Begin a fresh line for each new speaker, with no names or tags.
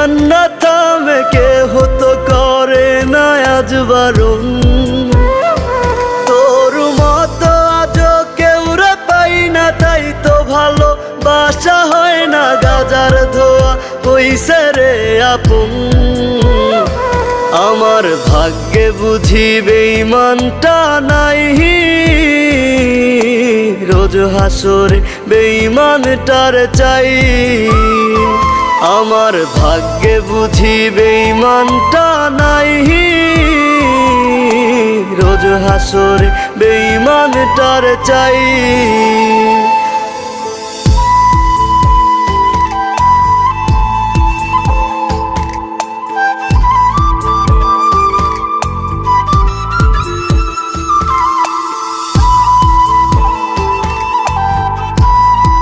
কান্না থামে কেহ তো করে না আজ বারণ। তোর মতো আজও কেউ রে পাই না, তাই তো ভালো বাসা হয় না গাজার ধোয়া হইছে রে আপন। আমার ভাগ্যে বুঝি বেঈমানটা নাই, রোজ হাসরে বেঈমানটার চাই। আমার ভাগ্যে বুঝি বেঈমানটা নাই, রোজ হাসরে বেঈমানটার চাই।